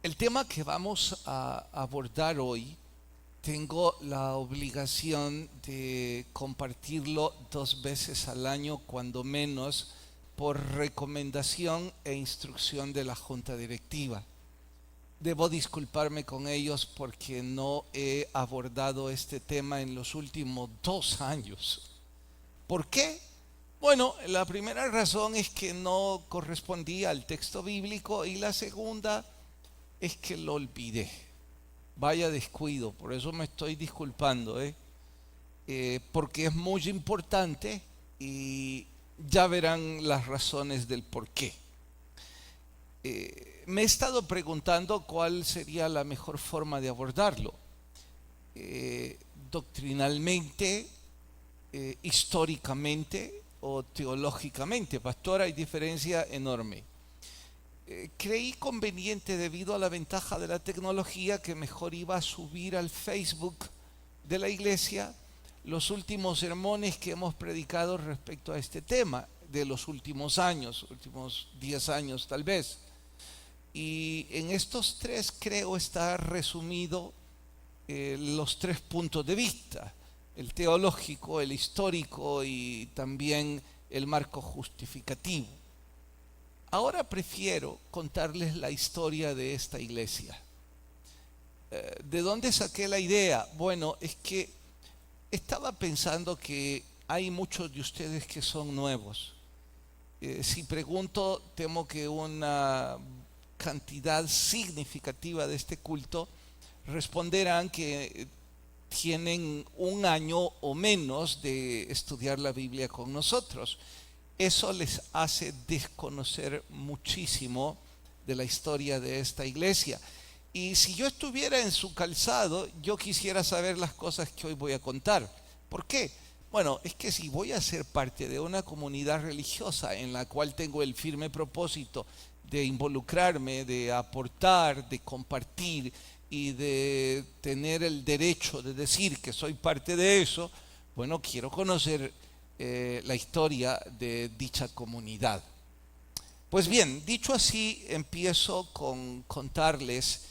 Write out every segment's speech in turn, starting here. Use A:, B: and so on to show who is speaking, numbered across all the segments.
A: El tema que vamos a abordar hoy, tengo la obligación de compartirlo 2 veces al año, cuando menos, por recomendación e instrucción de la Junta Directiva. Debo disculparme con ellos porque no he abordado este tema en los últimos 2 años. ¿Por qué? Bueno, la primera razón es que no correspondía al texto bíblico, y la segunda es que lo olvidé. Vaya descuido, por eso me estoy disculpando, porque es muy importante y ya verán las razones del por qué. Me he estado preguntando cuál sería la mejor forma de abordarlo. Doctrinalmente, históricamente o teológicamente. Pastor, hay diferencia enorme. Creí conveniente, debido a la ventaja de la tecnología, que mejor iba a subir al Facebook de la iglesia los últimos sermones que hemos predicado respecto a este tema, de los últimos años, últimos 10 años tal vez. Y en estos tres creo está resumido los 3 puntos de vista: el teológico, el histórico y también el marco justificativo. Ahora prefiero contarles la historia de esta iglesia. ¿De dónde saqué la idea? Bueno, es que estaba pensando que hay muchos de ustedes que son nuevos. Si pregunto, temo que una cantidad significativa de este culto responderán que tienen 1 año o menos de estudiar la Biblia con nosotros. Eso les hace desconocer muchísimo de la historia de esta iglesia. Y si yo estuviera en su calzado, yo quisiera saber las cosas que hoy voy a contar. ¿Por qué? Bueno, es que si voy a ser parte de una comunidad religiosa en la cual tengo el firme propósito de involucrarme, de aportar, de compartir y de tener el derecho de decir que soy parte de eso, bueno, quiero conocer la historia de dicha comunidad. Pues bien, dicho así, empiezo con contarles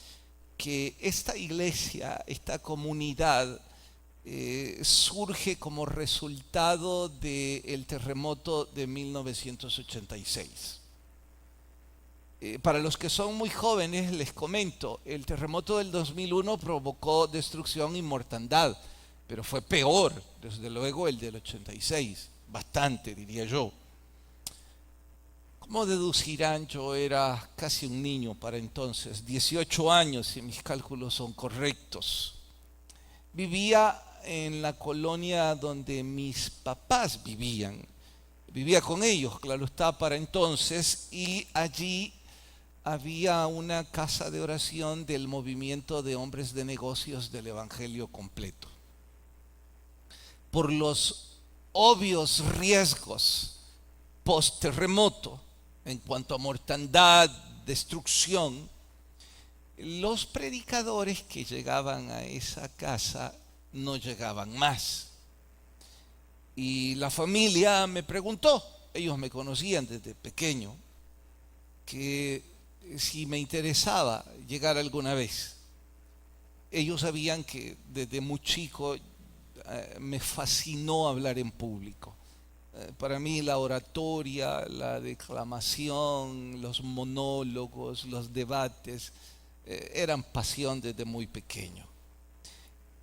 A: que esta iglesia, esta comunidad, surge como resultado del terremoto de 1986. Para los que son muy jóvenes les comento, el terremoto del 2001 provocó destrucción y mortandad, pero fue peor, desde luego, el del 86, bastante, diría yo. Como deducirán, yo era casi un niño para entonces, 18 años si mis cálculos son correctos. Vivía en la colonia donde mis papás vivían. Vivía con ellos, claro está, para entonces, y allí había una casa de oración del movimiento de hombres de negocios del Evangelio Completo. Por los obvios riesgos post-terremoto en cuanto a mortandad, destrucción, los predicadores que llegaban a esa casa no llegaban más. Y la familia me preguntó, ellos me conocían desde pequeño, que si me interesaba llegar alguna vez. Ellos sabían que desde muy chico me fascinó hablar en público. Para mí la oratoria, la declamación, los monólogos, los debates, eran pasión desde muy pequeño.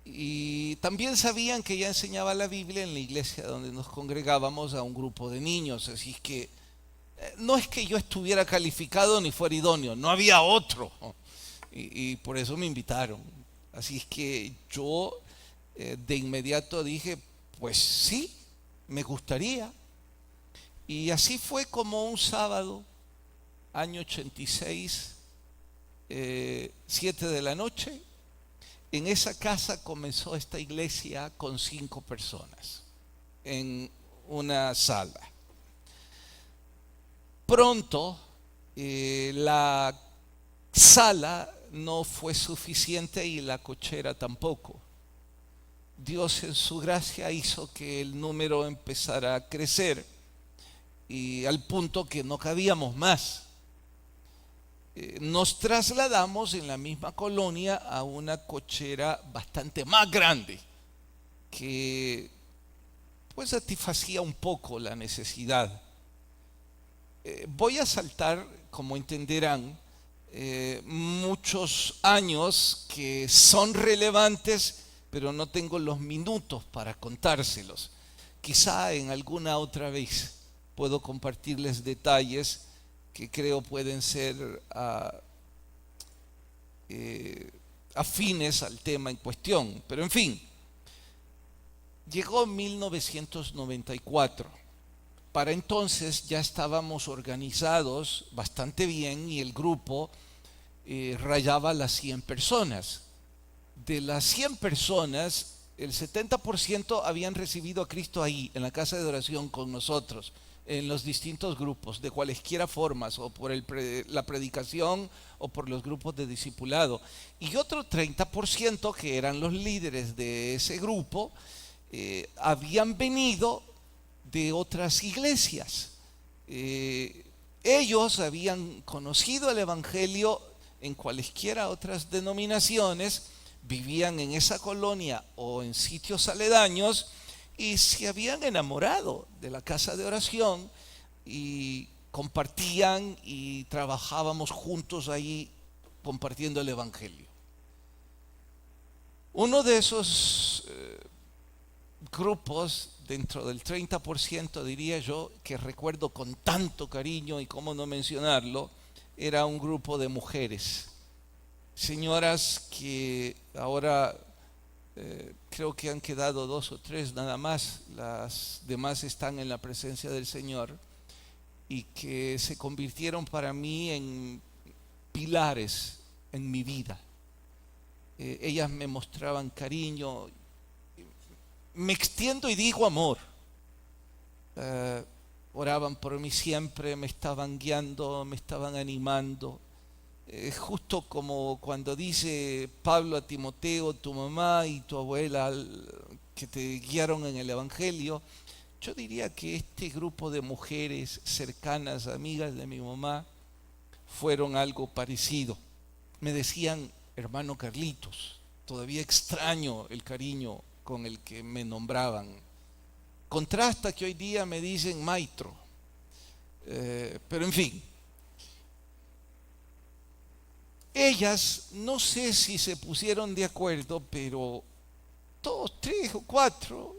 A: Y también sabían que ya enseñaba la Biblia en la iglesia donde nos congregábamos a un grupo de niños, así es que no es que yo estuviera calificado ni fuera idóneo, no había otro. Y por eso me invitaron. Así es que yo de inmediato dije, pues sí, me gustaría. Y así fue como un sábado, año 86, 7 de la noche, en esa casa comenzó esta iglesia con 5 personas en una sala. Pronto la sala no fue suficiente y la cochera tampoco. Dios en su gracia hizo que el número empezara a crecer, y al punto que no cabíamos más. nos trasladamos en la misma colonia a una cochera bastante más grande que pues satisfacía un poco la necesidad. Voy a saltar, como entenderán, muchos años que son relevantes, pero no tengo los minutos para contárselos. Quizá en alguna otra vez puedo compartirles detalles que creo pueden ser afines al tema en cuestión. Pero en fin, llegó 1994. Para entonces ya estábamos organizados bastante bien y el grupo rayaba las 100 personas. De las 100 personas, el 70% habían recibido a Cristo ahí, en la casa de oración con nosotros, en los distintos grupos, de cualesquiera formas, o por la predicación o por los grupos de discipulado. Y otro 30%, que eran los líderes de ese grupo, habían venido de otras iglesias. Ellos habían conocido el Evangelio en cualesquiera otras denominaciones, vivían en esa colonia o en sitios aledaños y se habían enamorado de la casa de oración y compartían y trabajábamos juntos ahí compartiendo el Evangelio. Uno de esos grupos, dentro del 30% diría yo, que recuerdo con tanto cariño y cómo no mencionarlo, era un grupo de mujeres, señoras que ahora creo que han quedado 2 o 3 nada más, las demás están en la presencia del Señor, y que se convirtieron para mí en pilares en mi vida. Ellas me mostraban cariño, me extiendo y digo amor. Oraban por mí siempre, me estaban guiando, me estaban animando. Justo como cuando dice Pablo a Timoteo, tu mamá y tu abuela que te guiaron en el Evangelio, yo diría que este grupo de mujeres cercanas, amigas de mi mamá, fueron algo parecido. Me decían hermano Carlitos, todavía extraño el cariño con el que me nombraban. Contrasta que hoy día me dicen maestro, pero en fin. Ellas, no sé si se pusieron de acuerdo, pero 2, 3 o 4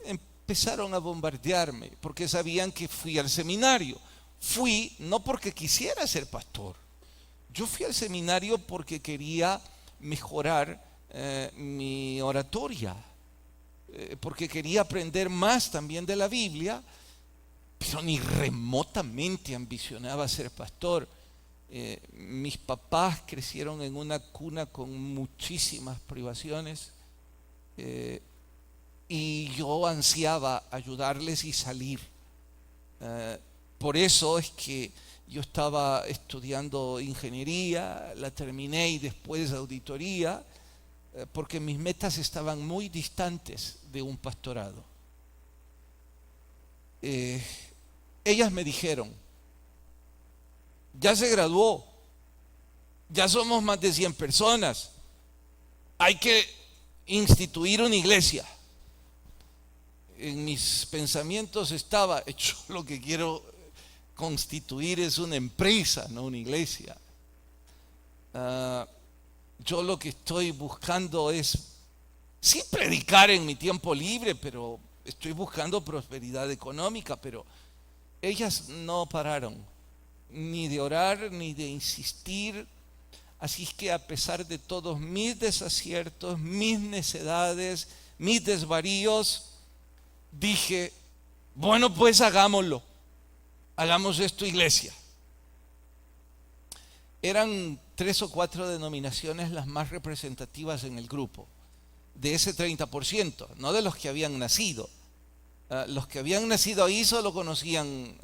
A: empezaron a bombardearme porque sabían que fui al seminario. Fui no porque quisiera ser pastor. Yo fui al seminario porque quería mejorar mi oratoria, porque quería aprender más también de la Biblia, pero ni remotamente ambicionaba ser pastor. Mis papás crecieron en una cuna con muchísimas privaciones, y yo ansiaba ayudarles y salir. Por eso es que yo estaba estudiando ingeniería, la terminé y después auditoría, porque mis metas estaban muy distantes de un pastorado. Ellas me dijeron, ya se graduó, ya somos más de 100 personas, hay que instituir una iglesia. En mis pensamientos estaba, yo lo que quiero constituir es una empresa, no una iglesia. Yo lo que estoy buscando es, sí, predicar en mi tiempo libre, pero estoy buscando prosperidad económica. Pero ellas no pararon ni de orar ni de insistir. Así es que a pesar de todos mis desaciertos, mis necedades, mis desvaríos, dije, bueno, pues hagámoslo, hagamos esto iglesia. Eran 3 o 4 denominaciones las más representativas en el grupo, de ese 30%, no de los que habían nacido. Los que habían nacido ahí solo conocían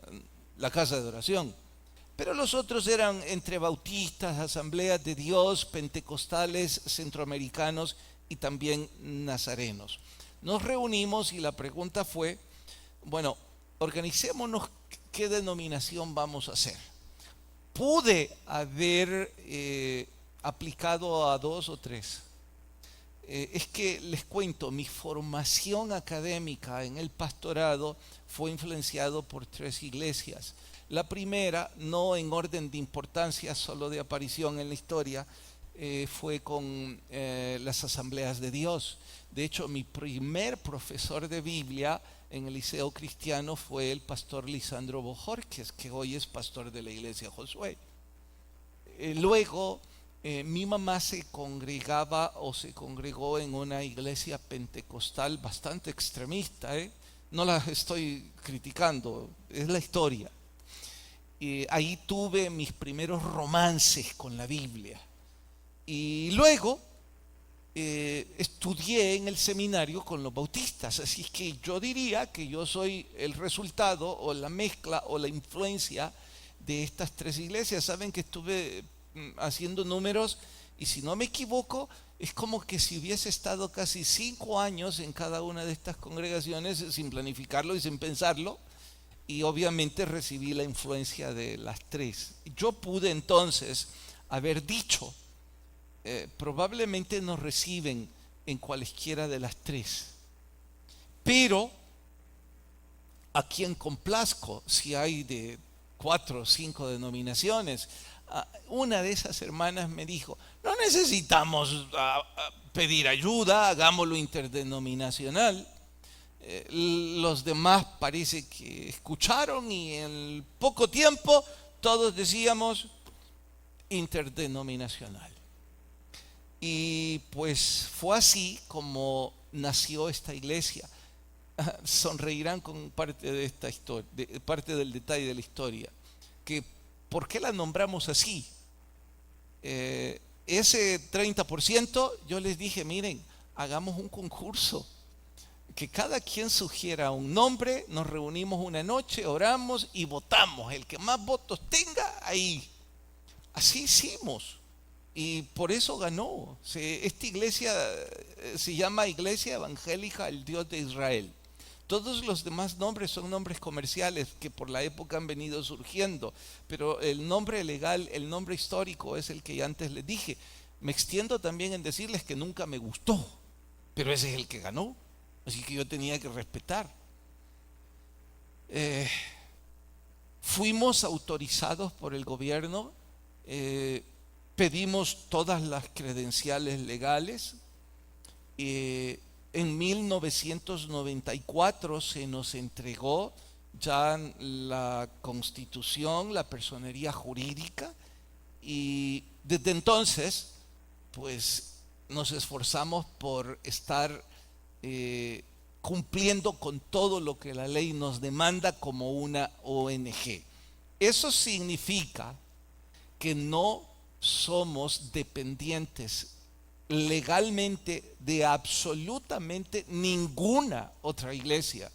A: la casa de oración, pero los otros eran entre bautistas, asambleas de Dios, pentecostales, centroamericanos y también nazarenos. Nos reunimos y la pregunta fue, bueno, organicémonos, ¿qué denominación vamos a hacer? pude haber aplicado a 2 o 3. Es que les cuento, mi formación académica en el pastorado fue influenciado por 3 iglesias. La primera, no en orden de importancia, solo de aparición en la historia, fue con las Asambleas de Dios. De hecho, mi primer profesor de Biblia en el Liceo Cristiano fue el pastor Lisandro Bojorquez, que hoy es pastor de la iglesia Josué. Luego, mi mamá se congregaba o se congregó en una iglesia pentecostal bastante extremista, No la estoy criticando, es la historia. Ahí tuve mis primeros romances con la Biblia. Y luego estudié en el seminario con los bautistas, así que yo diría que yo soy el resultado o la mezcla o la influencia de estas 3 iglesias. Saben que estuve haciendo números y si no me equivoco es como que si hubiese estado casi 5 años en cada una de estas congregaciones sin planificarlo y sin pensarlo, y obviamente recibí la influencia de las 3. Yo pude entonces haber dicho, probablemente nos reciben en cualesquiera de las 3, pero a quien complazco si hay de 4 o 5 denominaciones. Una de esas hermanas me dijo, no necesitamos pedir ayuda, hagámoslo interdenominacional. Los demás parece que escucharon y en poco tiempo todos decíamos interdenominacional. Y pues fue así como nació esta iglesia. Sonreirán con parte de esta historia, parte del detalle de la historia, que ¿por qué la nombramos así? Ese 30% yo les dije, miren, hagamos un concurso, que cada quien sugiera un nombre, nos reunimos una noche, oramos y votamos, el que más votos tenga, ahí. Así hicimos y por eso ganó. Esta iglesia se llama Iglesia Evangélica el Dios de Israel. Todos los demás nombres son nombres comerciales que por la época han venido surgiendo, pero el nombre legal, el nombre histórico es el que ya antes les dije. Me extiendo también en decirles que nunca me gustó, pero ese es el que ganó, así que yo tenía que respetar. Fuimos autorizados por el gobierno, pedimos todas las credenciales legales. En 1994 se nos entregó ya la constitución, la personería jurídica, y desde entonces pues nos esforzamos por estar cumpliendo con todo lo que la ley nos demanda como una ONG. Eso significa que no somos dependientes legalmente de absolutamente ninguna otra iglesia,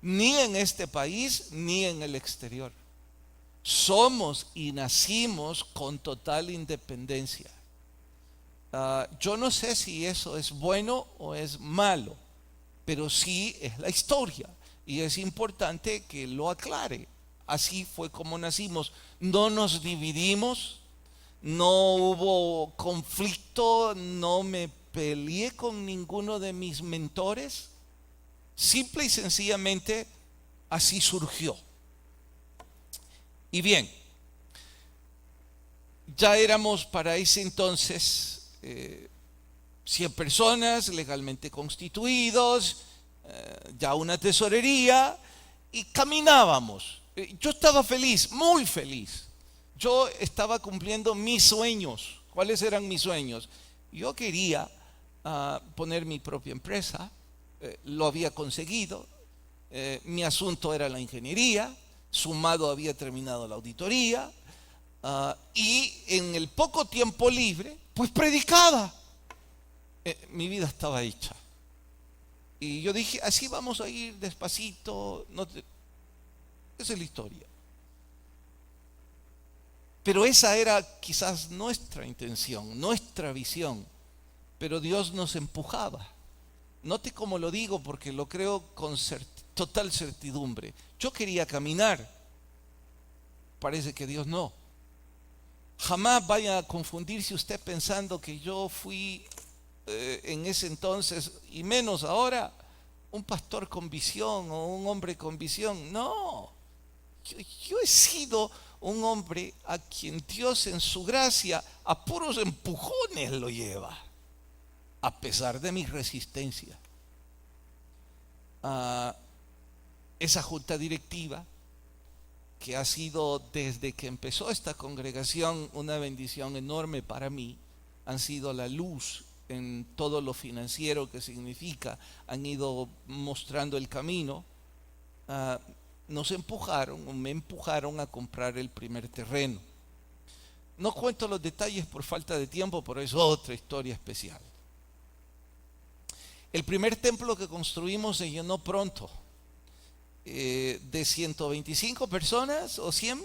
A: ni en este país ni en el exterior. Somos y nacimos con total independencia. Yo no sé si eso es bueno o es malo, pero sí es la historia y es importante que lo aclare. Así fue como nacimos. No nos dividimos, no hubo conflicto, no me peleé con ninguno de mis mentores. Simple y sencillamente así surgió. Y bien, ya éramos para ese entonces 100 personas legalmente constituidos, ya una tesorería, y caminábamos. Yo estaba feliz, muy feliz. Yo estaba cumpliendo mis sueños. ¿Cuáles eran mis sueños? Yo quería poner mi propia empresa, lo había conseguido, mi asunto era la ingeniería, sumado había terminado la auditoría, y en el poco tiempo libre, pues predicaba. Mi vida estaba hecha. Y yo dije, así vamos a ir despacito. Esa es la historia. Pero esa era quizás nuestra intención, nuestra visión. Pero Dios nos empujaba. Note cómo lo digo porque lo creo con total certidumbre. Yo quería caminar. Parece que Dios no. Jamás vaya a confundirse usted pensando que yo fui en ese entonces, y menos ahora, un pastor con visión o un hombre con visión. No, yo he sido un hombre a quien Dios en su gracia a puros empujones lo lleva, a pesar de mi resistencia. Esa junta directiva, que ha sido desde que empezó esta congregación una bendición enorme para mí, han sido la luz en todo lo financiero que significa, han ido mostrando el camino. Nos empujaron, o me empujaron a comprar el primer terreno. No cuento los detalles por falta de tiempo, pero es otra historia especial. El primer templo que construimos se llenó pronto. De 125 personas o 100,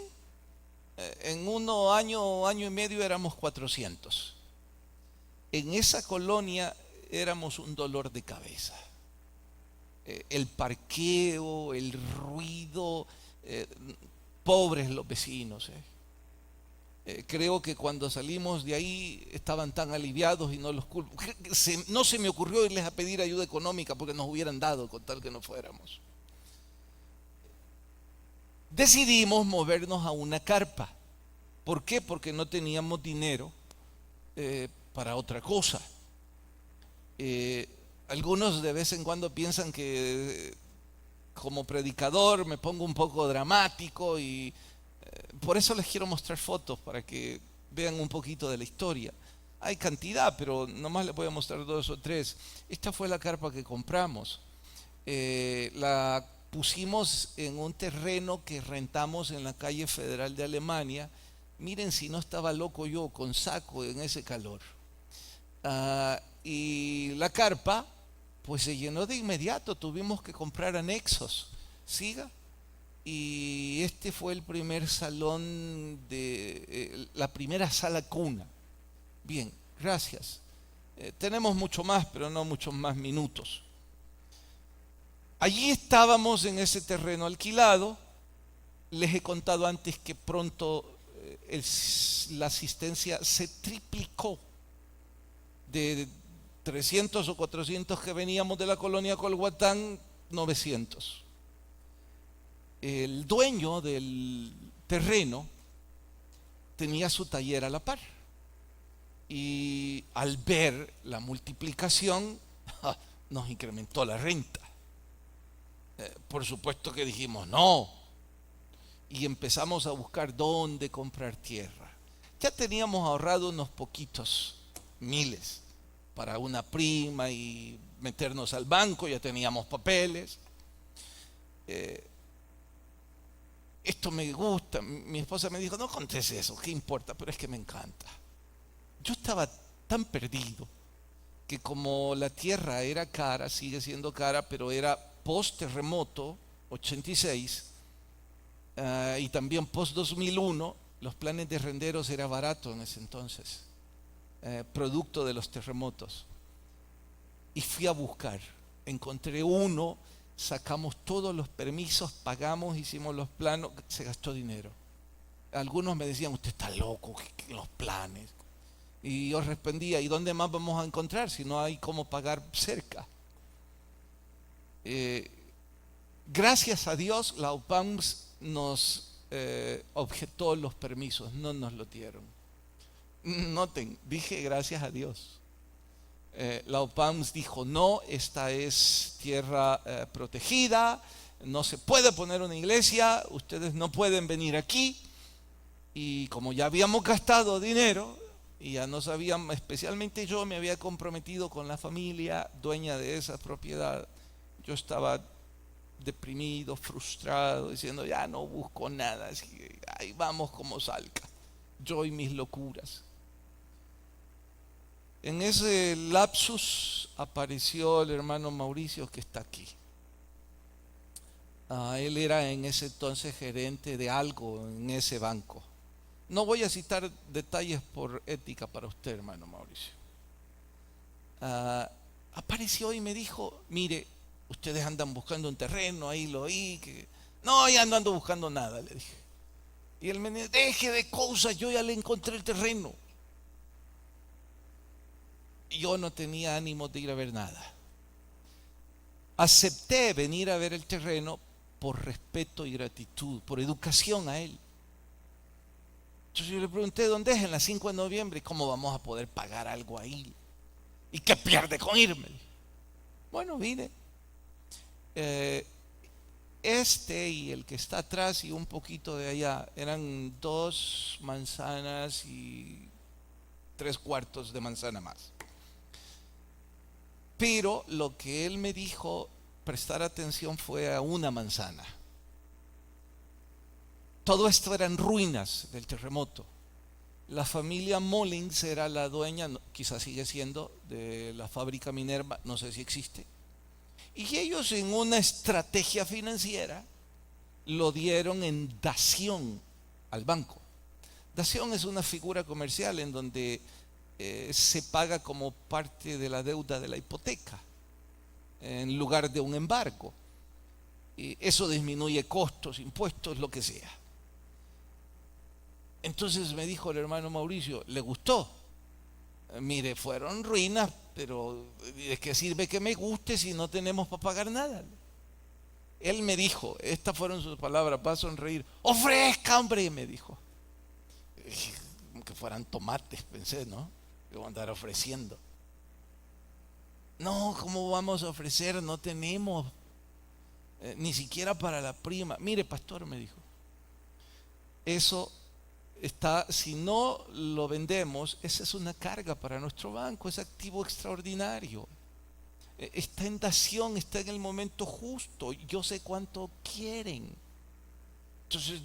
A: en año y medio éramos 400. En esa colonia éramos un dolor de cabeza. El parqueo, el ruido, pobres los vecinos. Creo que cuando salimos de ahí estaban tan aliviados y no los culpo. No se me ocurrió irles a pedir ayuda económica porque nos hubieran dado con tal que no fuéramos. Decidimos movernos a una carpa. ¿Por qué? Porque no teníamos dinero para otra cosa. Algunos de vez en cuando piensan que como predicador me pongo un poco dramático y por eso les quiero mostrar fotos para que vean un poquito de la historia. Hay cantidad, pero nomás les voy a mostrar 2 o 3. Esta fue la carpa que compramos. La pusimos en un terreno que rentamos en la calle Federal de Alemania. Miren si no estaba loco yo con saco en ese calor. Y la carpa pues se llenó de inmediato, tuvimos que comprar anexos. Siga. Y este fue el primer salón la primera sala cuna. Bien, gracias. Tenemos mucho más, pero no muchos más minutos. Allí estábamos en ese terreno alquilado. Les he contado antes que pronto la asistencia se triplicó. De 300 o 400 que veníamos de la colonia Colhuatán, 900. El dueño del terreno tenía su taller a la par. Y al ver la multiplicación, nos incrementó la renta. Por supuesto que dijimos no, y empezamos a buscar dónde comprar tierra. Ya teníamos ahorrado unos poquitos miles para una prima y meternos al banco, ya teníamos papeles. Esto me gusta. Mi esposa me dijo, no contes eso, ¿qué importa? Pero es que me encanta. Yo estaba tan perdido que como la tierra era cara, sigue siendo cara, pero era post terremoto 86 y también post 2001, los planes de renderos era barato en ese entonces, producto de los terremotos. Y fui a buscar, encontré uno, sacamos todos los permisos, pagamos, hicimos los planos, se gastó dinero. Algunos me decían, usted está loco, ¿qué los planes? Y yo respondía, ¿y dónde más vamos a encontrar si no hay cómo pagar cerca? Gracias a Dios, la UPAMS nos objetó los permisos, no nos lo dieron. Noten, dije gracias a Dios. La UPAMS dijo, no, esta es tierra protegida, no se puede poner una iglesia, ustedes no pueden venir aquí. Y como ya habíamos gastado dinero, y ya no sabían, especialmente yo me había comprometido con la familia dueña de esa propiedad. Yo estaba deprimido, frustrado, diciendo ya no busco nada, así que ahí vamos como salga, yo y mis locuras. En ese lapsus apareció el hermano Mauricio que está aquí. Él era en ese entonces gerente de algo en ese banco. No voy a citar detalles por ética para usted, hermano Mauricio. Apareció y me dijo, mire, ustedes andan buscando un terreno, ahí lo oí. No, ya no ando buscando nada, le dije. Y él me dice, deje de cosas, yo ya le encontré el terreno. Yo no tenía ánimo de ir a ver nada. Acepté venir a ver el terreno por respeto y gratitud, por educación a él. Entonces yo le pregunté, ¿dónde es? En la 5 de noviembre. ¿Cómo vamos a poder pagar algo ahí? ¿Y qué pierde con irme? Bueno, vine. Este y el que está atrás y un poquito de allá eran 2 manzanas y 3/4 de manzana más. Pero lo que él me dijo prestar atención fue a una manzana. Todo esto eran ruinas del terremoto. La familia Mullins era la dueña, quizás sigue siendo, de la fábrica Minerva, no sé si existe. Y ellos, en una estrategia financiera, lo dieron en dación al banco. Dación es una figura comercial en donde se paga como parte de la deuda de la hipoteca, en lugar de un embargo. Y eso disminuye costos, impuestos, lo que sea. Entonces me dijo el hermano Mauricio, ¿le gustó? Mire, fueron ruinas, pero ¿de qué sirve que me guste si no tenemos para pagar nada? Él me dijo, estas fueron sus palabras, va a sonreír, ofrezca, hombre, me dijo. Como que fueran tomates, pensé, ¿no? Que voy a andar ofreciendo. No, ¿cómo vamos a ofrecer? No tenemos ni siquiera para la prima. Mire, pastor, me dijo, eso está, si no lo vendemos, esa es una carga para nuestro banco, es activo extraordinario. Está en dación, está en el momento justo, yo sé cuánto quieren. Entonces,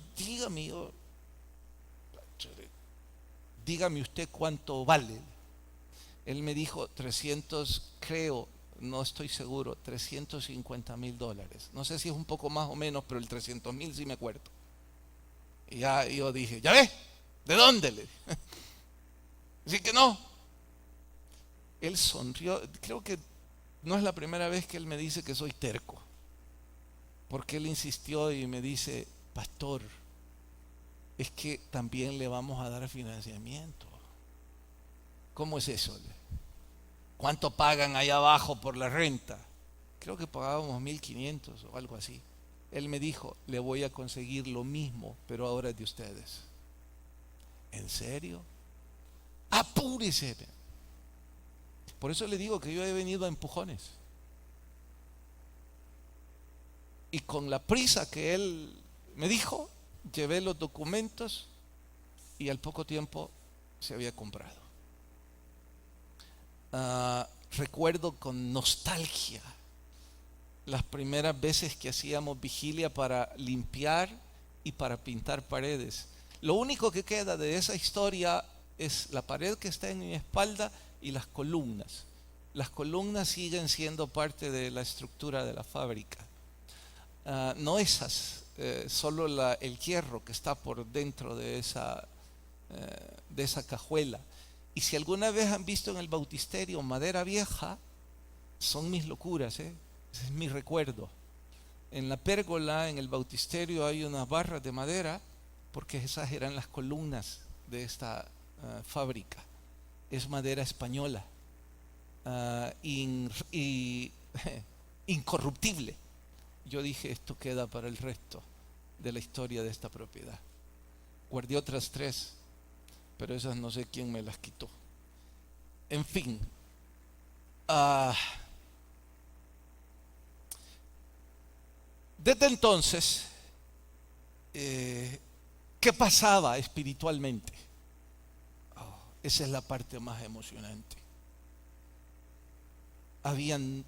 A: dígame usted cuánto vale. Él me dijo 300, creo, no estoy seguro, $350,000. No sé si es un poco más o menos, pero el 300,000 sí me acuerdo. Y ya yo dije, ¿ya ves? ¿De dónde? Le dije. Así que no. Él sonrió. Creo que no es la primera vez que él me dice que soy terco. Porque él insistió y me dice, pastor, es que también le vamos a dar financiamiento. ¿Cómo es eso? ¿Cuánto pagan allá abajo por la renta? Creo que pagábamos 1,500 o algo así. Él me dijo, le voy a conseguir lo mismo, pero ahora es de ustedes. ¿En serio? Apúrese. Por eso le digo que yo he venido a empujones. Y con la prisa que él me dijo, llevé los documentos y al poco tiempo se había comprado. Recuerdo con nostalgia las primeras veces que hacíamos vigilia para limpiar y para pintar paredes. Lo único que queda de esa historia es la pared que está en mi espalda y las columnas. Las columnas siguen siendo parte de la estructura de la fábrica. No esas, solo el hierro que está por dentro de esa cajuela. Y si alguna vez han visto en el bautisterio madera vieja, son mis locuras, ese es mi recuerdo. En la pérgola, en el bautisterio, hay unas barras de madera, porque esas eran las columnas de esta fábrica. Es madera española, incorruptible. Yo dije, esto queda para el resto de la historia de esta propiedad. Guardé otras 3, pero esas no sé quién me las quitó. En fin, desde entonces, ¿qué pasaba espiritualmente? Esa es la parte más emocionante. Habían,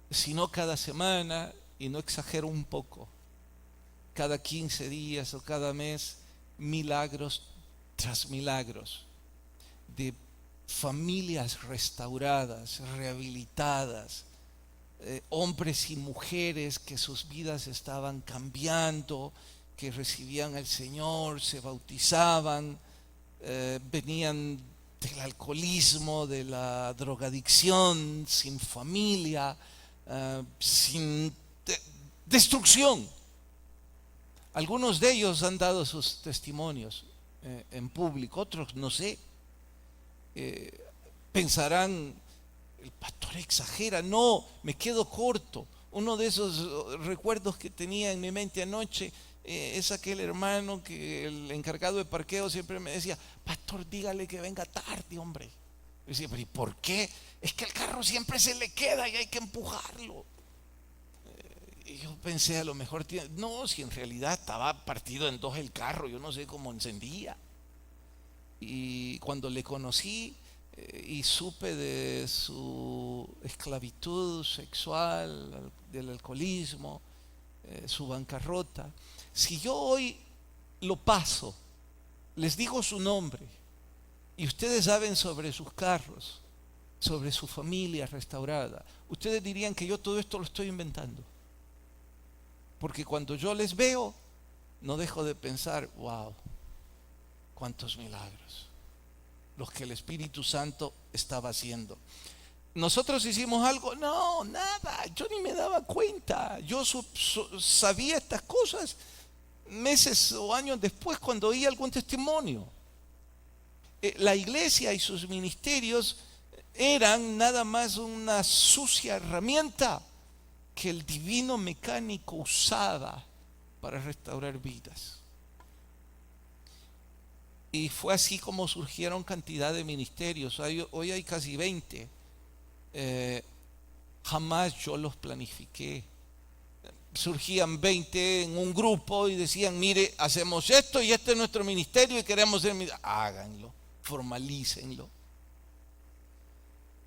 A: si no cada semana, y no exagero un poco, cada 15 días o cada mes, milagros tras milagros de familias restauradas, rehabilitadas, hombres y mujeres que sus vidas estaban cambiando, que recibían al Señor, se bautizaban, venían del alcoholismo, de la drogadicción, sin familia, sin destrucción. Algunos de ellos han dado sus testimonios en público, otros no sé. Pensarán, el pastor exagera. No, me quedo corto. Uno de esos recuerdos que tenía en mi mente anoche es aquel hermano que el encargado de parqueo siempre me decía: pastor, dígale que venga tarde, hombre. Yo decía: pero ¿y por qué? Es que el carro siempre se le queda y hay que empujarlo. Y yo pensé, a lo mejor no, si en realidad estaba partido en dos el carro, yo no sé cómo encendía. Y cuando le conocí y supe de su esclavitud sexual, del alcoholismo, su bancarrota, si yo hoy lo paso, les digo su nombre y ustedes saben sobre sus carros, sobre su familia restaurada, ustedes dirían que yo todo esto lo estoy inventando. Porque cuando yo les veo, no dejo de pensar: wow, cuántos milagros los que el Espíritu Santo estaba haciendo. ¿Nosotros hicimos algo? No, nada, yo ni me daba cuenta. Yo sabía estas cosas meses o años después, cuando oí algún testimonio. La iglesia y sus ministerios eran nada más una sucia herramienta que el divino mecánico usaba para restaurar vidas. Y fue así como surgieron cantidad de ministerios. Hoy hay casi 20. Jamás yo los planifiqué. Surgían 20 en un grupo y decían: mire, hacemos esto y este es nuestro ministerio y queremos ser... Háganlo, formalícenlo.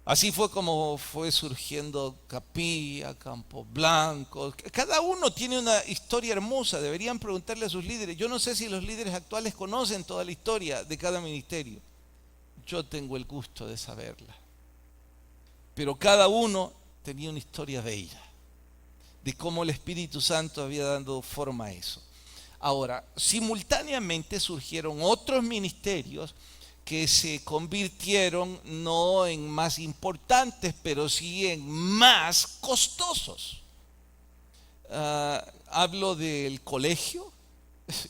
A: Así fue como fue surgiendo Capilla, Campo Blanco. Cada uno tiene una historia hermosa. Deberían preguntarle a sus líderes. Yo no sé si los líderes actuales conocen toda la historia de cada ministerio. Yo tengo el gusto de saberla. Pero cada uno tenía una historia bella, de cómo el Espíritu Santo había dado forma a eso. Ahora, simultáneamente surgieron otros ministerios que se convirtieron no en más importantes, pero sí en más costosos. Hablo del colegio.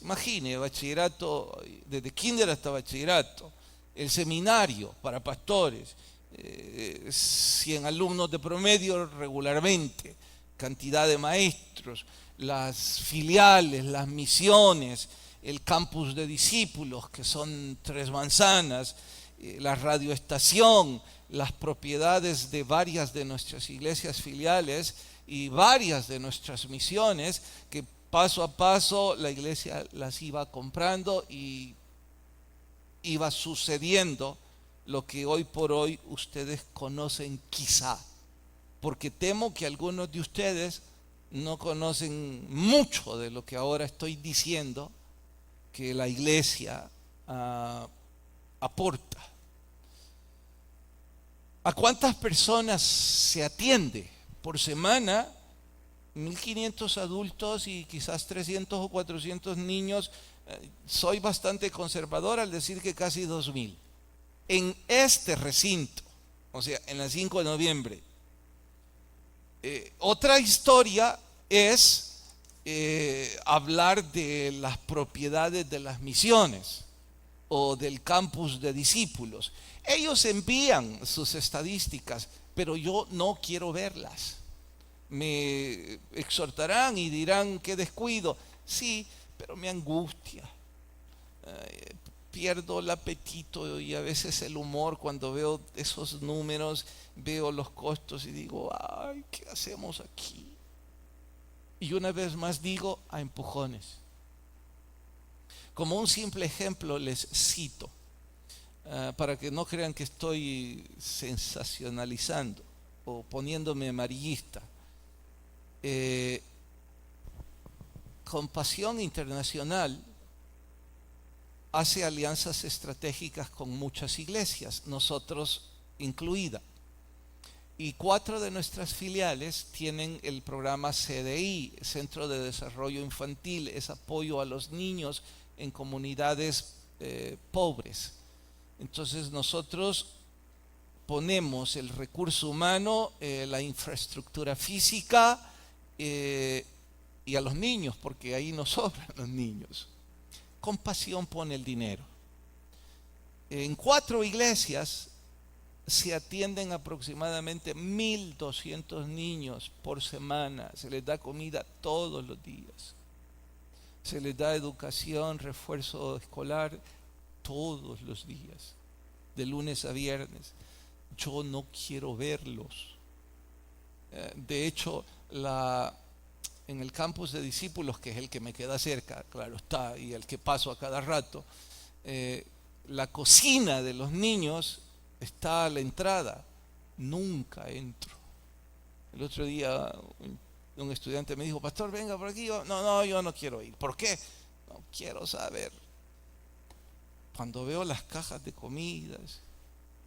A: Imagine, bachillerato, desde kinder hasta bachillerato, el seminario para pastores, 100 alumnos de promedio regularmente, cantidad de maestros, las filiales, las misiones, el campus de discípulos, que son 3 manzanas, la radioestación, las propiedades de varias de nuestras iglesias filiales y varias de nuestras misiones, que paso a paso la iglesia las iba comprando y iba sucediendo lo que hoy por hoy ustedes conocen quizá, porque temo que algunos de ustedes no conocen mucho de lo que ahora estoy diciendo que la iglesia aporta. ¿A cuántas personas se atiende por semana? 1.500 adultos y quizás 300 o 400 niños. Soy bastante conservador al decir que casi 2.000. En este recinto, o sea, en la 5 de noviembre. Otra historia es hablar de las propiedades de las misiones o del campus de discípulos. Ellos envían sus estadísticas, pero yo no quiero verlas. Me exhortarán y dirán: qué descuido. Sí, pero me angustia. Pierdo el apetito y a veces el humor cuando veo esos números, veo los costos y digo: ay, ¿qué hacemos aquí? Y una vez más digo: a empujones. Como un simple ejemplo les cito, para que no crean que estoy sensacionalizando o poniéndome amarillista. Compasión Internacional hace alianzas estratégicas con muchas iglesias, nosotros incluida. Y 4 de nuestras filiales tienen el programa CDI, Centro de Desarrollo Infantil, es apoyo a los niños en comunidades pobres. Entonces nosotros ponemos el recurso humano, la infraestructura física, y a los niños, porque ahí no sobran los niños. Compasión pone el dinero. En 4 iglesias se atienden aproximadamente 1.200 niños por semana. Se les da comida todos los días. Se les da educación, refuerzo escolar todos los días, de lunes a viernes. Yo no quiero verlos. De hecho, en el campus de discípulos, que es el que me queda cerca, claro está, y el que paso a cada rato, la cocina de los niños está a la entrada. Nunca entro. El otro día un estudiante me dijo: pastor, venga por aquí. No, yo no quiero ir. ¿Por qué? No quiero saber. Cuando veo las cajas de comidas,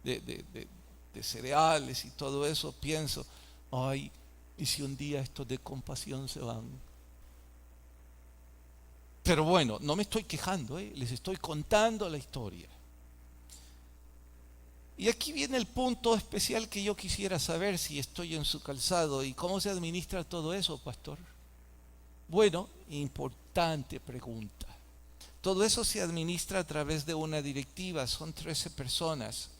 A: de cereales y todo eso, pienso: ay, ¿y si un día estos de compasión se van? Pero bueno, no me estoy quejando, les estoy contando la historia. Y aquí viene el punto especial que yo quisiera saber si estoy en su calzado. ¿Y cómo se administra todo eso, pastor? Bueno, importante pregunta. Todo eso se administra a través de una directiva. Son 13 personas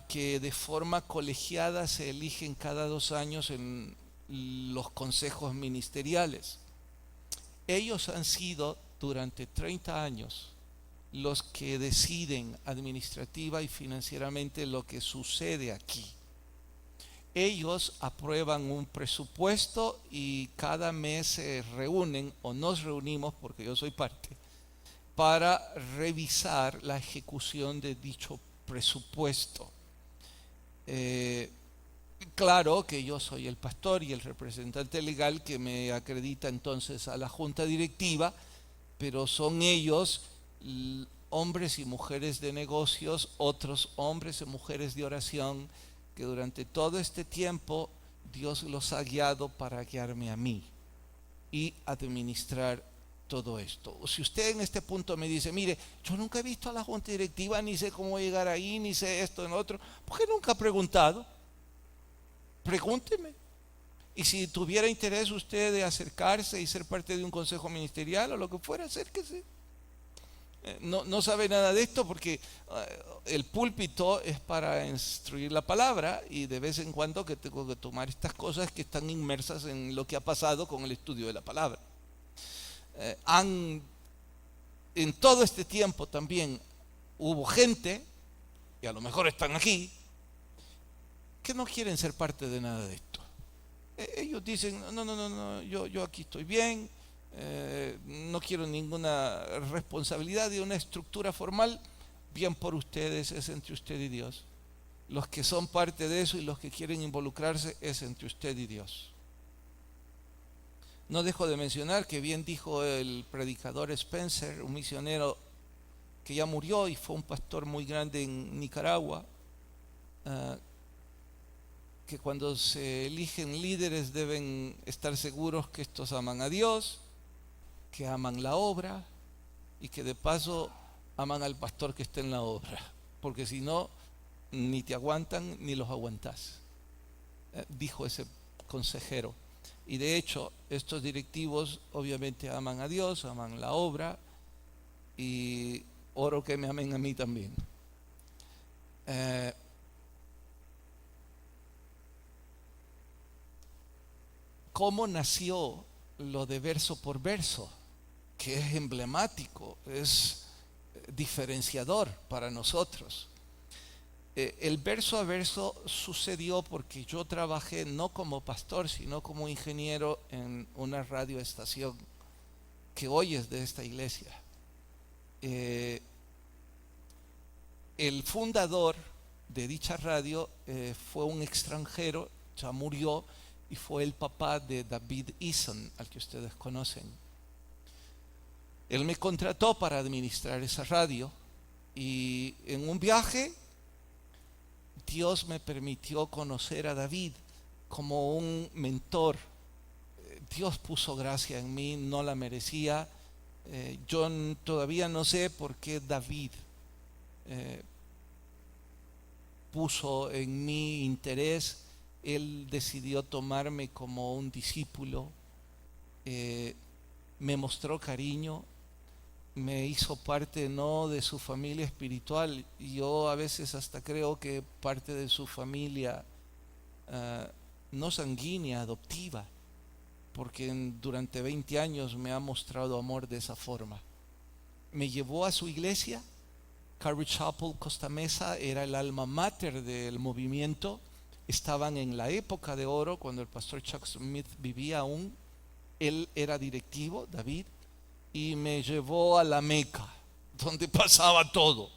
A: que de forma colegiada se eligen cada 2 años en los consejos ministeriales. Ellos han sido durante 30 años los que deciden administrativa y financieramente lo que sucede aquí. Ellos aprueban un presupuesto y cada mes se reúnen, o nos reunimos, porque yo soy parte, para revisar la ejecución de dicho presupuesto. Claro que yo soy el pastor y el representante legal que me acredita entonces a la junta directiva, pero son ellos, hombres y mujeres de negocios, otros hombres y mujeres de oración, que durante todo este tiempo Dios los ha guiado para guiarme a mí y administrar todo esto. Si usted en este punto me dice: mire, yo nunca he visto a la junta directiva, ni sé cómo llegar ahí, ni sé esto en lo otro, ¿por qué nunca ha preguntado? Pregúnteme. Y si tuviera interés usted de acercarse y ser parte de un consejo ministerial o lo que fuera, acérquese. No sabe nada de esto porque el púlpito es para instruir la palabra, y de vez en cuando que tengo que tomar estas cosas que están inmersas en lo que ha pasado con el estudio de la palabra. En todo este tiempo también hubo gente, y a lo mejor están aquí, que no quieren ser parte de nada de esto. Ellos dicen: no, yo aquí estoy bien, no quiero ninguna responsabilidad de una estructura formal. Bien por ustedes, es entre usted y Dios. Los que son parte de eso y los que quieren involucrarse, es entre usted y Dios. No dejo de mencionar que bien dijo el predicador Spencer, un misionero que ya murió y fue un pastor muy grande en Nicaragua, que cuando se eligen líderes deben estar seguros que estos aman a Dios, que aman la obra y que de paso aman al pastor que está en la obra, porque si no, ni te aguantan ni los aguantas, dijo ese consejero. Y de hecho, estos directivos obviamente aman a Dios, aman la obra, y oro que me amen a mí también. ¿Cómo nació lo de verso por verso? Que es emblemático, es diferenciador para nosotros. El verso a verso sucedió porque yo trabajé no como pastor, sino como ingeniero en una radioestación que hoy es de esta iglesia. El fundador de dicha radio fue un extranjero, ya murió, y fue el papá de David Eason, al que ustedes conocen. Él me contrató para administrar esa radio, y en un viaje Dios me permitió conocer a David como un mentor. Dios puso gracia en mí, no la merecía. Yo todavía no sé por qué David puso en mí interés. Él decidió tomarme como un discípulo. eh, me mostró cariño, me hizo parte no de su familia espiritual. Yo a veces hasta creo que parte de su familia no sanguínea, adoptiva, porque durante 20 años me ha mostrado amor de esa forma. Me llevó a su iglesia. Calvary Chapel Costa Mesa era el alma mater del movimiento. Estaban en la época de oro cuando el pastor Chuck Smith vivía aún. Él era directivo, David, y me llevó a la Meca, donde pasaba todo.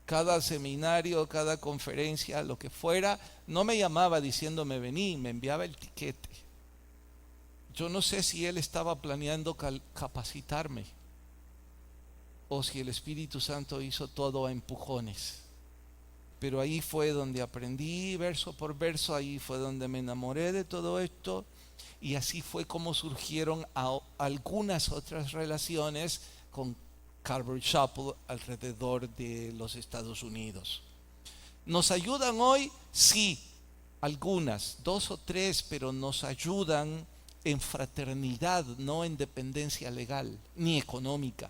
A: Cada seminario, cada conferencia, lo que fuera, no me llamaba diciéndome vení, me enviaba el tiquete. Yo no sé si él estaba planeando capacitarme o si el Espíritu Santo hizo todo a empujones. Pero ahí fue donde aprendí verso por verso, ahí fue donde me enamoré de todo esto, y así fue como surgieron algunas otras relaciones con Calvary Chapel alrededor de los Estados Unidos. ¿Nos ayudan hoy? Sí, algunas, 2 o 3, pero nos ayudan en fraternidad, no en dependencia legal ni económica.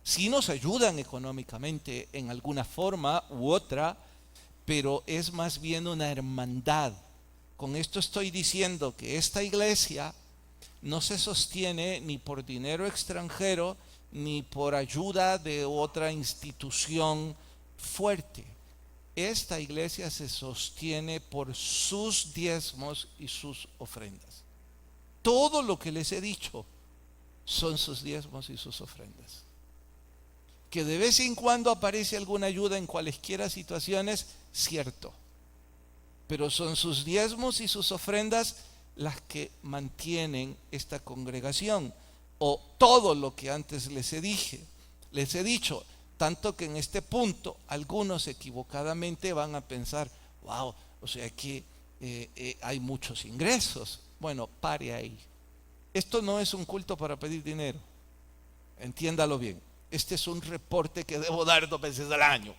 A: Sí nos ayudan económicamente en alguna forma u otra, pero es más bien una hermandad. Con esto estoy diciendo que esta iglesia no se sostiene ni por dinero extranjero ni por ayuda de otra institución fuerte. Esta iglesia se sostiene por sus diezmos y sus ofrendas. Todo lo que les he dicho son sus diezmos y sus ofrendas. Que de vez en cuando aparece alguna ayuda en cualesquiera situaciones, cierto. Pero son sus diezmos y sus ofrendas las que mantienen esta congregación. O todo lo que antes les he dicho, tanto que en este punto algunos equivocadamente van a pensar, wow, o sea que hay muchos ingresos. Bueno, pare ahí. Esto no es un culto para pedir dinero, entiéndalo bien. Este es un reporte que debo dar 2 veces al año.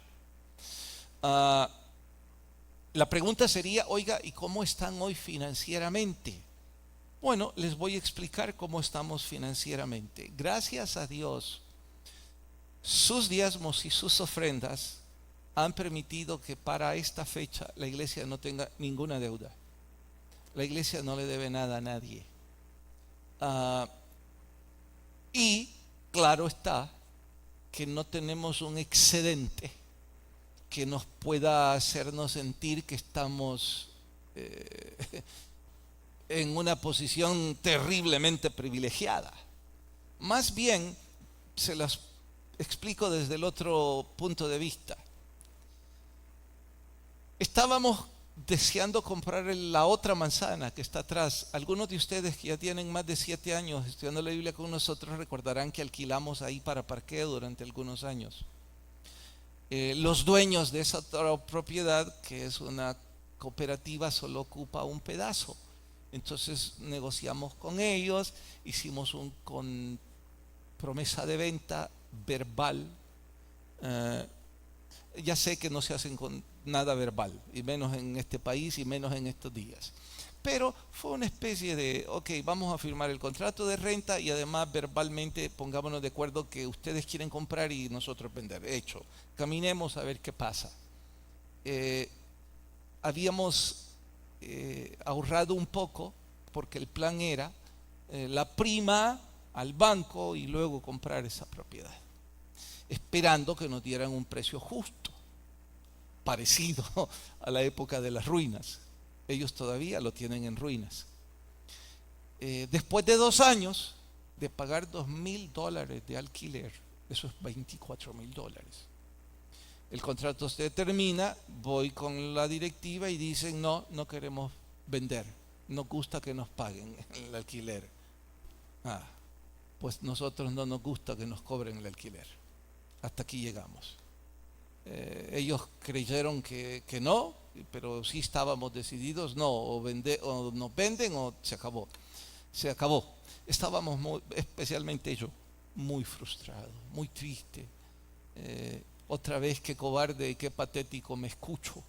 A: La pregunta sería, oiga, ¿y cómo están hoy financieramente? Bueno, les voy a explicar cómo estamos financieramente. Gracias a Dios, sus diezmos y sus ofrendas han permitido que para esta fecha la iglesia no tenga ninguna deuda. La iglesia no le debe nada a nadie. Y claro está que no tenemos un excedente que nos pueda hacernos sentir que estamos en una posición terriblemente privilegiada. Más bien, se las explico desde el otro punto de vista. Estábamos deseando comprar la otra manzana que está atrás. Algunos de ustedes que ya tienen más de 7 años estudiando la Biblia con nosotros recordarán que alquilamos ahí para parqueo durante algunos años. Los dueños de esa otra propiedad, que es una cooperativa, solo ocupa un pedazo. Entonces negociamos con ellos, hicimos con promesa de venta verbal. Ya sé que no se hacen con nada verbal, y menos en este país y menos en estos días. Pero fue una especie de, ok, vamos a firmar el contrato de renta y además verbalmente pongámonos de acuerdo que ustedes quieren comprar y nosotros vender. Hecho, caminemos a ver qué pasa. Habíamos ahorrado un poco porque el plan era la prima al banco y luego comprar esa propiedad, esperando que nos dieran un precio justo, parecido a la época de las ruinas. Ellos todavía lo tienen en ruinas. Después de 2 años de pagar $2,000 de alquiler, eso es $24,000. El contrato se termina, voy con la directiva y dicen no queremos vender, nos gusta que nos paguen el alquiler. Pues nosotros no nos gusta que nos cobren el alquiler. Hasta aquí llegamos. Ellos creyeron que no, pero sí estábamos decididos, no, o nos venden o se acabó. Se acabó. Estábamos especialmente yo, muy frustrado, muy triste. Otra vez, qué cobarde y qué patético me escucho.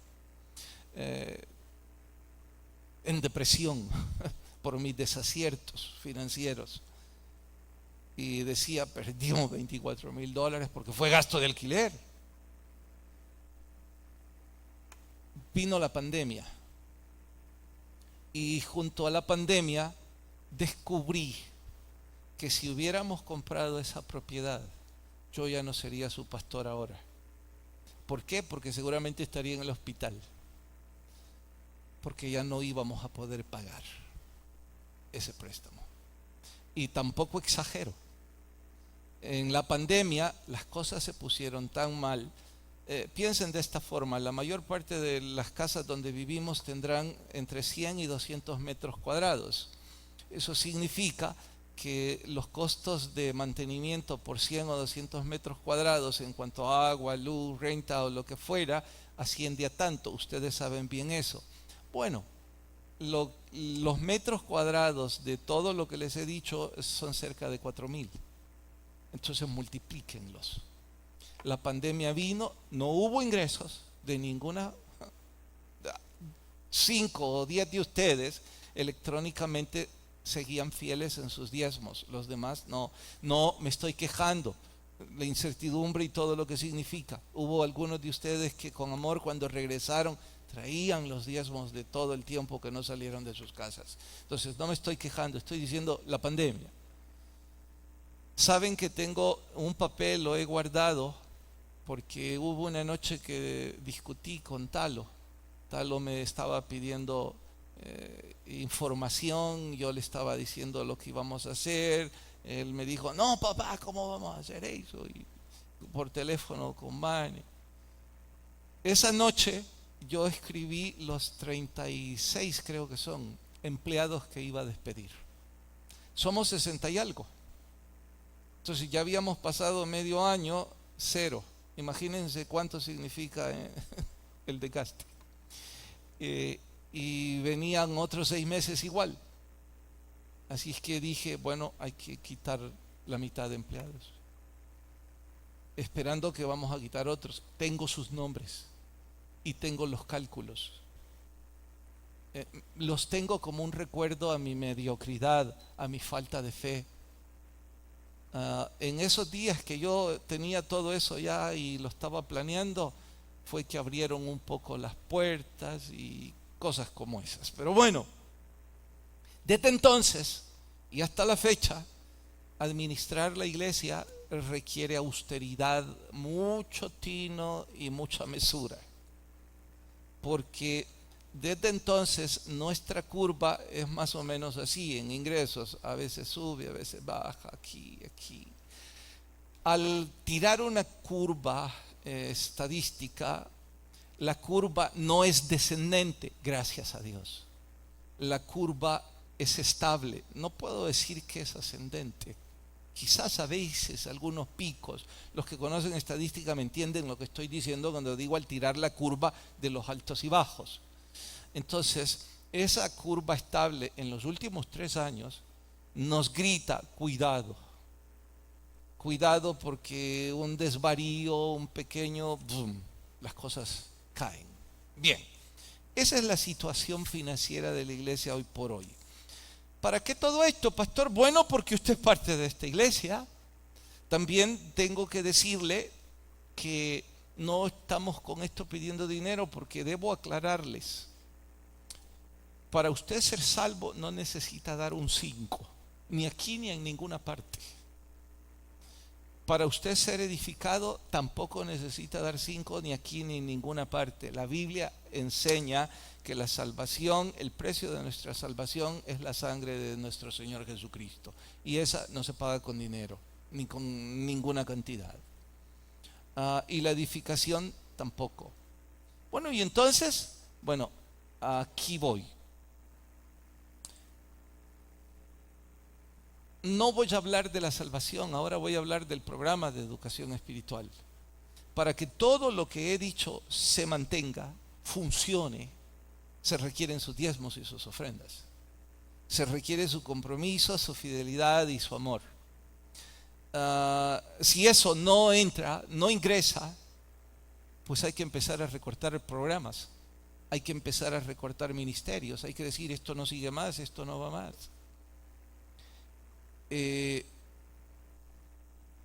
A: En depresión, por mis desaciertos financieros. Y decía, perdimos $24,000 porque fue gasto de alquiler. Vino la pandemia. Y junto a la pandemia descubrí que si hubiéramos comprado esa propiedad, yo ya no sería su pastor ahora. ¿Por qué? Porque seguramente estaría en el hospital. Porque ya no íbamos a poder pagar ese préstamo. Y tampoco exagero. En la pandemia las cosas se pusieron tan mal. Piensen de esta forma: la mayor parte de las casas donde vivimos tendrán entre 100 y 200 metros cuadrados. Eso significa que los costos de mantenimiento por 100 o 200 metros cuadrados en cuanto a agua, luz, renta o lo que fuera, asciende a tanto. Ustedes saben bien eso. Bueno, los metros cuadrados de todo lo que les he dicho son cerca de 4,000. Entonces multiplíquenlos. La pandemia vino, no hubo ingresos de ninguna. 5 o 10 de ustedes electrónicamente seguían fieles en sus diezmos, los demás no. No me estoy quejando, la incertidumbre y todo lo que significa. Hubo algunos de ustedes que con amor, cuando regresaron, traían los diezmos de todo el tiempo que no salieron de sus casas. Entonces no me estoy quejando, estoy diciendo la pandemia. Saben que tengo un papel, lo he guardado porque hubo una noche que discutí con Talo. Talo me estaba pidiendo información, yo le estaba diciendo lo que íbamos a hacer. Él me dijo, no papá, ¿cómo vamos a hacer eso? Y por teléfono con Manny. Esa noche yo escribí los 36, creo que son, empleados que iba a despedir. Somos 60 y algo. Entonces ya habíamos pasado medio año, 0. Imagínense cuánto significa el desgaste. Y venían otros 6 meses igual. Así es que dije, bueno, hay que quitar la mitad de empleados. Esperando que vamos a quitar otros. Tengo sus nombres y tengo los cálculos. Los tengo como un recuerdo a mi mediocridad, a mi falta de fe. En esos días que yo tenía todo eso ya y lo estaba planeando, fue que abrieron un poco las puertas y cosas como esas. Pero bueno, desde entonces y hasta la fecha, administrar la iglesia requiere austeridad, mucho tino y mucha mesura. Porque desde entonces nuestra curva es más o menos así en ingresos, a veces sube, a veces baja, aquí. Al tirar una curva estadística, la curva no es descendente, gracias a Dios. La curva es estable, no puedo decir que es ascendente. Quizás a veces algunos picos. Los que conocen estadística me entienden lo que estoy diciendo cuando digo al tirar la curva de los altos y bajos. Entonces, esa curva estable en los últimos 3 años nos grita, cuidado. Cuidado porque un desvarío, un pequeño, boom, las cosas caen. Bien, esa es la situación financiera de la iglesia hoy por hoy. ¿Para qué todo esto, pastor? Bueno, porque usted es parte de esta iglesia. También tengo que decirle que no estamos con esto pidiendo dinero, porque debo aclararles. Para usted ser salvo no necesita dar un 5, ni aquí ni en ninguna parte. Para usted ser edificado tampoco necesita dar 5 ni aquí ni en ninguna parte. La Biblia enseña que la salvación, el precio de nuestra salvación es la sangre de nuestro Señor Jesucristo. Y esa no se paga con dinero, ni con ninguna cantidad. Y la edificación tampoco. Bueno, y entonces, aquí voy. No voy a hablar de la salvación, ahora voy a hablar del programa de educación espiritual. Para que todo lo que he dicho se mantenga, funcione, se requieren sus diezmos y sus ofrendas. Se requiere su compromiso, su fidelidad y su amor. Si eso no entra, no ingresa, pues hay que empezar a recortar programas. hay que empezar a recortar ministerios, hay que decir esto no sigue más, esto no va más.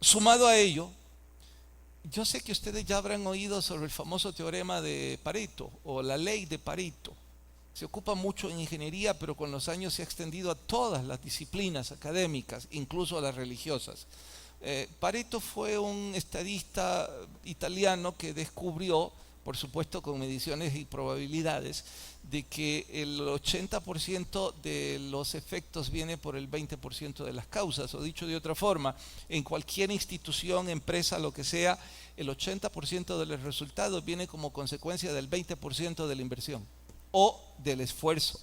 A: Sumado a ello, yo sé que ustedes ya habrán oído sobre el famoso teorema de Pareto o la ley de Pareto. Se ocupa mucho en ingeniería, pero con los años se ha extendido a todas las disciplinas académicas, incluso a las religiosas. Pareto fue un estadista italiano que descubrió, por supuesto con mediciones y probabilidades, de que el 80% de los efectos viene por el 20% de las causas, o dicho de otra forma, en cualquier institución, empresa, lo que sea, el 80% de los resultados viene como consecuencia del 20% de la inversión o del esfuerzo.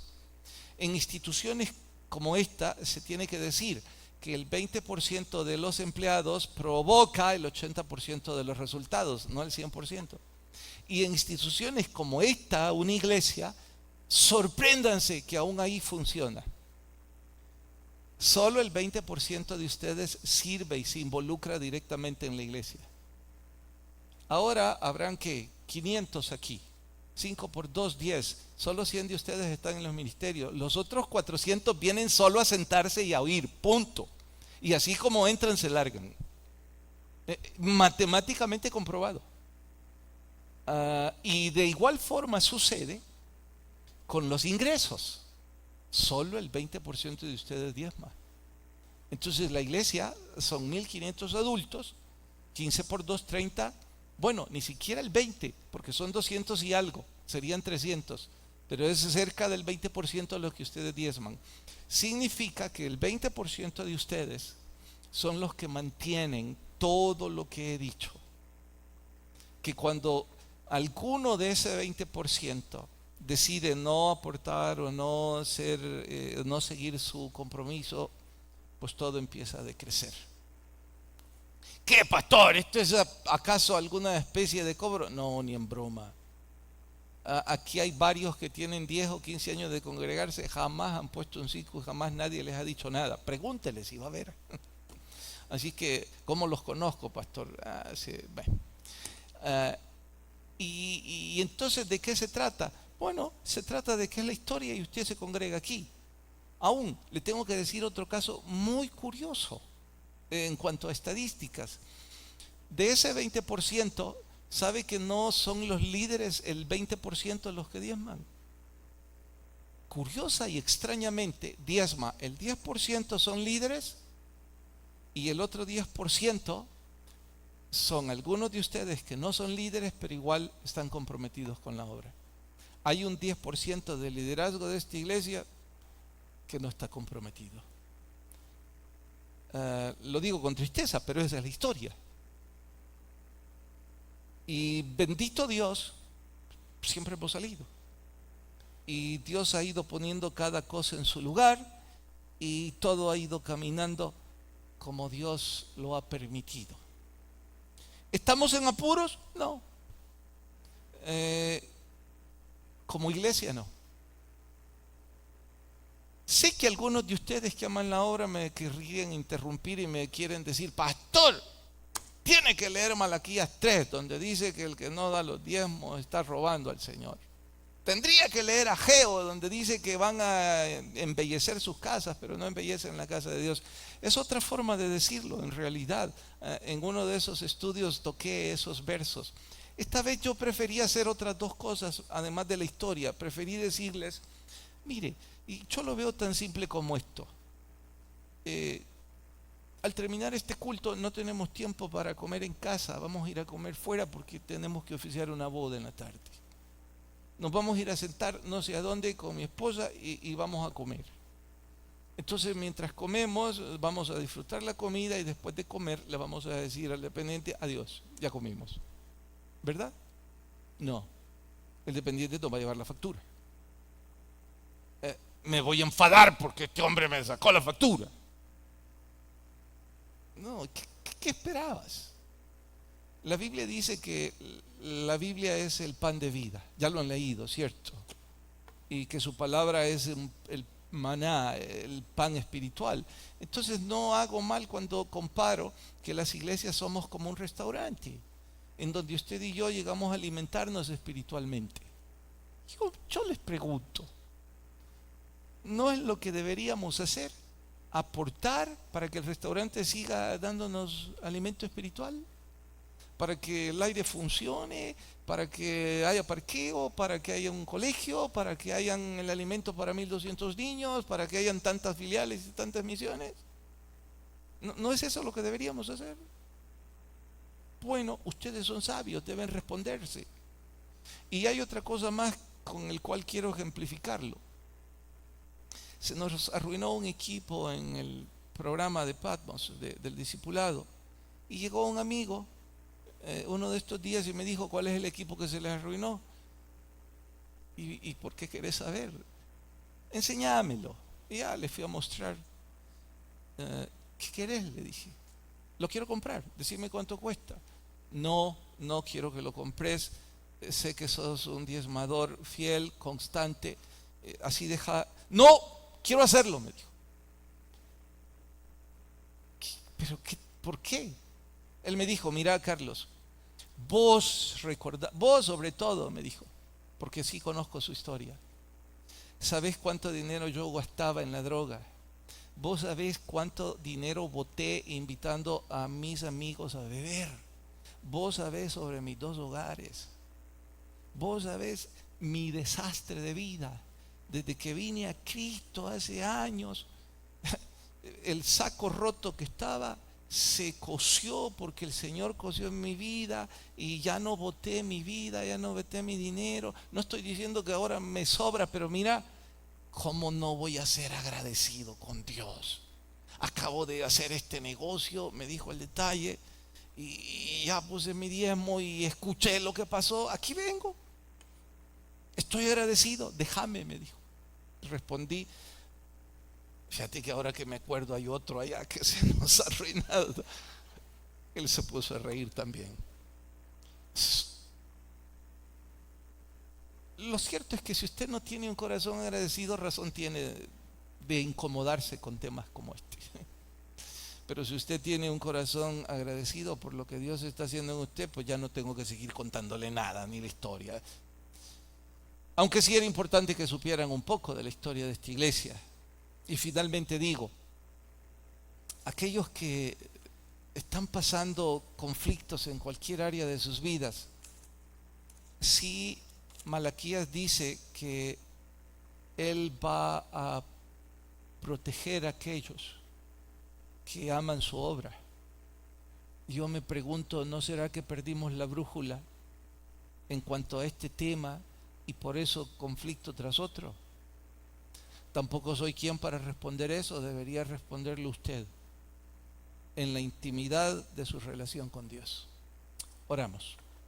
A: En instituciones como esta se tiene que decir que el 20% de los empleados provoca el 80% de los resultados, no el 100%. Y en instituciones como esta, una iglesia, sorpréndanse que aún ahí funciona. Solo el 20% de ustedes sirve y se involucra directamente en la iglesia. Ahora habrán que 500 aquí, 5 por 2, 10. Solo 100 de ustedes están en los ministerios. Los otros 400 vienen solo a sentarse y a oír, punto. Y así como entran, se largan. Matemáticamente comprobado. Y de igual forma sucede con los ingresos. Solo el 20% de ustedes diezma. Entonces la iglesia son 1.500 adultos, 15 por 2, 30. Bueno, ni siquiera el 20, porque son 200 y algo, serían 300, pero es cerca del 20% de lo que ustedes diezman. Significa que el 20% de ustedes son los que mantienen todo lo que he dicho. Que cuando alguno de ese 20% decide no aportar o no seguir su compromiso, pues todo empieza a decrecer. ¿Qué, pastor? ¿Esto es acaso alguna especie de cobro? No, ni en broma. Aquí hay varios que tienen 10 o 15 años de congregarse, jamás han puesto un ciclo, jamás nadie les ha dicho nada. Pregúnteles si va a haber. Así que, ¿cómo los conozco, pastor? Sí, bueno. Y entonces, ¿de qué se trata? Bueno, se trata de que es la historia y usted se congrega aquí. Aún le tengo que decir otro caso muy curioso en cuanto a estadísticas. De ese 20%, ¿sabe que no son los líderes el 20% los que diezman? Curiosa y extrañamente, diezma el 10% son líderes y el otro 10% son algunos de ustedes que no son líderes, pero igual están comprometidos con la obra. Hay un 10% de liderazgo de esta iglesia que no está comprometido. Lo digo con tristeza, pero esa es la historia. Y bendito Dios, siempre hemos salido. Y Dios ha ido poniendo cada cosa en su lugar y todo ha ido caminando como Dios lo ha permitido. ¿Estamos en apuros? No. Como iglesia no. Sé que algunos de ustedes que aman la obra me querrían interrumpir y me quieren decir, pastor, tiene que leer Malaquías 3, donde dice que el que no da los diezmos está robando al Señor. Tendría que leer Ageo, donde dice que van a embellecer sus casas, pero no embellecen la casa de Dios. Es otra forma de decirlo, en realidad. En uno de esos estudios toqué esos versos. Esta vez yo preferí hacer otras dos cosas, además de la historia. Preferí decirles, mire, y yo lo veo tan simple como esto. Al terminar este culto no tenemos tiempo para comer en casa, vamos a ir a comer fuera porque tenemos que oficiar una boda en la tarde. Nos vamos a ir a sentar no sé a dónde con mi esposa y vamos a comer. Entonces mientras comemos vamos a disfrutar la comida y después de comer le vamos a decir al dependiente, adiós, ya comimos. ¿Verdad? No, el dependiente no va a llevar la factura. Me voy a enfadar porque este hombre me sacó la factura. No, ¿qué esperabas? La Biblia dice que la Biblia es el pan de vida. Ya lo han leído, ¿cierto? Y que su palabra es el maná, el pan espiritual. Entonces no hago mal cuando comparo que las iglesias somos como un restaurante, en donde usted y yo llegamos a alimentarnos espiritualmente. Yo les pregunto, ¿no es lo que deberíamos hacer? ¿Aportar para que el restaurante siga dándonos alimento espiritual? ¿Para que el aire funcione? ¿Para que haya parqueo? ¿Para que haya un colegio? ¿Para que hayan el alimento para 1200 niños? ¿Para que hayan tantas filiales y tantas misiones? ¿No es eso lo que deberíamos hacer? Bueno, ustedes son sabios, deben responderse. Y hay otra cosa más con el cual quiero ejemplificarlo. Se nos arruinó un equipo en el programa de Patmos, del discipulado. Y llegó un amigo uno de estos días y me dijo, ¿cuál es el equipo que se les arruinó? ¿Y por qué querés saber? Enseñámelo. Y ya le fui a mostrar. ¿Qué querés? Le dije. Lo quiero comprar, decime cuánto cuesta. No, no quiero que lo compres. Sé que sos un diezmador fiel, constante. Así deja. No, quiero hacerlo, me dijo. ¿Pero qué? ¿Por qué? Él me dijo, mira, Carlos, vos sobre todo, me dijo, porque sí conozco su historia. ¿Sabés cuánto dinero yo gastaba en la droga? ¿Vos sabés cuánto dinero boté invitando a mis amigos a beber? ¿Vos sabés sobre mis 2 hogares? ¿Vos sabés mi desastre de vida? Desde que vine a Cristo hace años, el saco roto que estaba se cosió porque el Señor cosió en mi vida y ya no boté mi vida, ya no boté mi dinero. No estoy diciendo que ahora me sobra, pero mira, ¿cómo no voy a ser agradecido con Dios? Acabo de hacer este negocio, me dijo el detalle, y ya puse mi diezmo y escuché lo que pasó. Aquí vengo, estoy agradecido, déjame, me dijo. Respondí, fíjate que ahora que me acuerdo hay otro allá que se nos ha arruinado. Él se puso a reír también. Lo cierto es que si usted no tiene un corazón agradecido, razón tiene de incomodarse con temas como este. Pero si usted tiene un corazón agradecido por lo que Dios está haciendo en usted, pues ya no tengo que seguir contándole nada, ni la historia. Aunque sí era importante que supieran un poco de la historia de esta iglesia. Y finalmente digo, aquellos que están pasando conflictos en cualquier área de sus vidas, sí, Malaquías dice que Él va a proteger a aquellos que aman su obra. Yo me pregunto, ¿no será que perdimos la brújula en cuanto a este tema y por eso conflicto tras otro? Tampoco soy quien para responder eso, debería responderlo usted en la intimidad de su relación con Dios. Oramos.